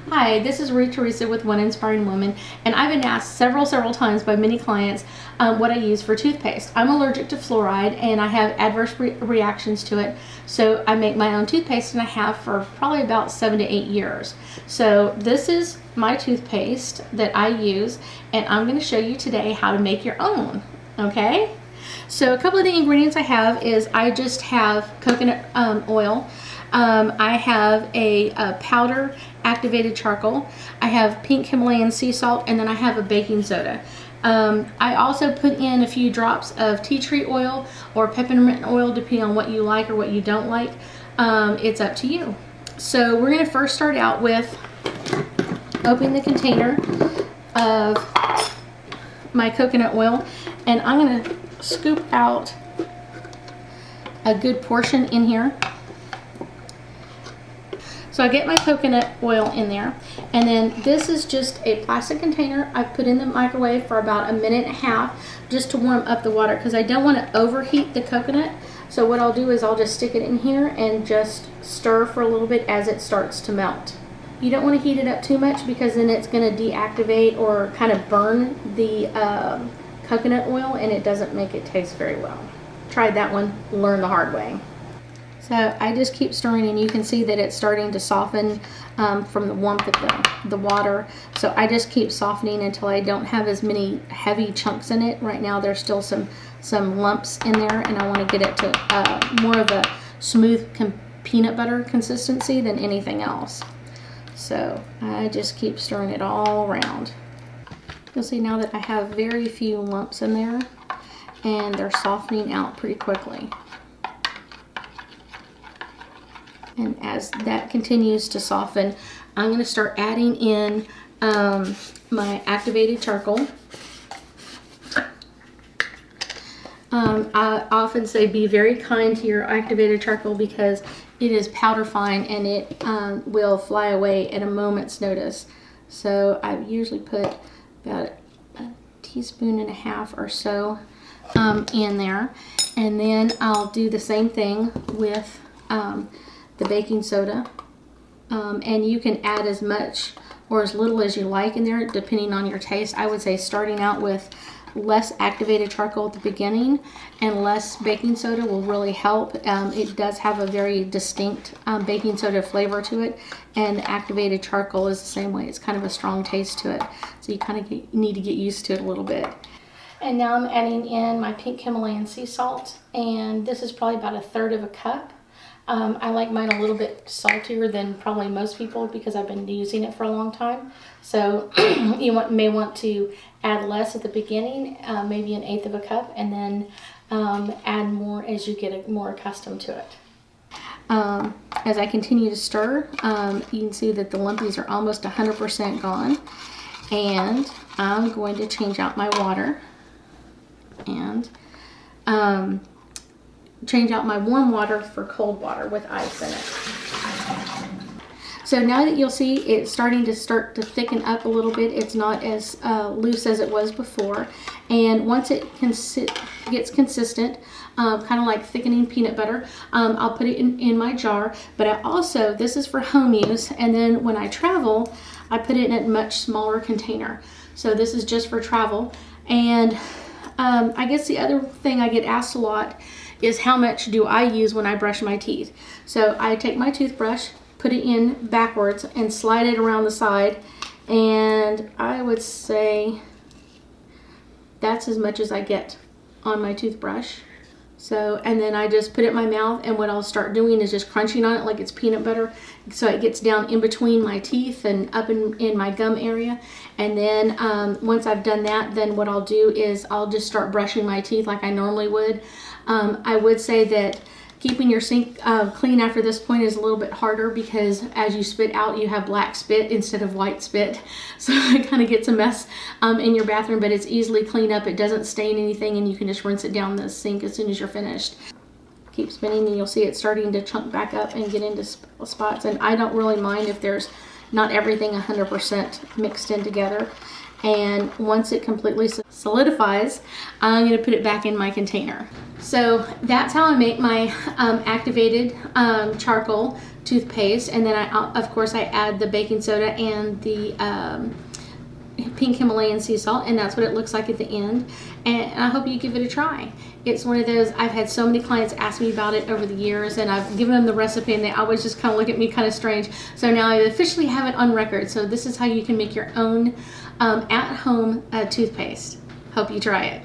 Hi, this is Ruth Teresa with One Inspiring Woman, and I've been asked several times by many clients what I use for toothpaste. I'm allergic to fluoride and I have adverse reactions to it, so I make my own toothpaste, and I have for probably about 7 to 8 years. So this is my toothpaste that I use, and I'm going to show you today how to make your own. Okay? So a couple of the ingredients I have is I just have coconut oil. I have a powder activated charcoal. I have pink Himalayan sea salt, and then I have a baking soda. I also put in a few drops of tea tree oil or peppermint oil, depending on what you like or what you don't like. It's up to you. So we're going to first start out with opening the container of my coconut oil, and I'm going to scoop out a good portion in here. So I get my coconut oil in there, and then this is just a plastic container I put in the microwave for about 1.5 minutes just to warm up the water, because I don't want to overheat the coconut. So what I'll do is I'll just stick it in here and just stir for a little bit as it starts to melt. You don't want to heat it up too much, because then it's going to deactivate or kind of burn the coconut oil, and it doesn't make it taste very well. Tried that one, learned the hard way. So I just keep stirring, and you can see that it's starting to soften from the warmth of the water. So I just keep softening until I don't have as many heavy chunks in it. Right now there's still some lumps in there, and I want to get it to more of a smooth peanut butter consistency than anything else. So I just keep stirring it all around. You'll see now that I have very few lumps in there, and they're softening out pretty quickly. And as that continues to soften, I'm going to start adding in my activated charcoal. I often say be very kind to your activated charcoal, because it is powder fine and it will fly away at a moment's notice. So I usually put about 1.5 teaspoons or so in there, and then I'll do the same thing with the baking soda, and you can add as much or as little as you like in there depending on your taste. I would say starting out with less activated charcoal at the beginning and less baking soda will really help. It does have a very distinct baking soda flavor to it, and activated charcoal is the same way. It's kind of a strong taste to it, so you kind of need to get used to it a little bit. And now I'm adding in my pink Himalayan sea salt, and this is probably about 1/3 cup. I like mine a little bit saltier than probably most people, because I've been using it for a long time. So you may want to add less at the beginning, maybe 1/8 cup, and then add more as you get more accustomed to it. As I continue to stir, you can see that the lumpies are almost 100% gone, and I'm going to change out my water and change out my warm water for cold water with ice in it. So now that you'll see it's starting to thicken up a little bit, it's not as loose as it was before. And once it gets consistent, kind of like thickening peanut butter, I'll put it in my jar. But I also, this is for home use, and then when I travel, I put it in a much smaller container. So this is just for travel. And I guess the other thing I get asked a lot is how much do I use when I brush my teeth. So I take my toothbrush, put it in backwards, and slide it around the side, and I would say that's as much as I get on my toothbrush. So, and then I just put it in my mouth, and what I'll start doing is just crunching on it like it's peanut butter, so it gets down in between my teeth and up in my gum area. And then once I've done that, then what I'll do is I'll just start brushing my teeth like I normally would. I would say that keeping your sink clean after this point is a little bit harder, because as you spit out, you have black spit instead of white spit. So it kind of gets a mess in your bathroom, but it's easily cleaned up. It doesn't stain anything, and you can just rinse it down the sink as soon as you're finished. Keep spinning, and you'll see it starting to chunk back up and get into spots. And I don't really mind if there's not everything 100% mixed in together. And once it completely solidifies, I'm going to put it back in my container. So that's how I make my activated charcoal toothpaste, and then of course I add the baking soda and the pink Himalayan sea salt, and that's what it looks like at the end. And I hope you give it a try. It's one of those, I've had so many clients ask me about it over the years, and I've given them the recipe and they always just kind of look at me kind of strange. So now I officially have it on record. So this is how you can make your own at-home toothpaste. Hope you try it.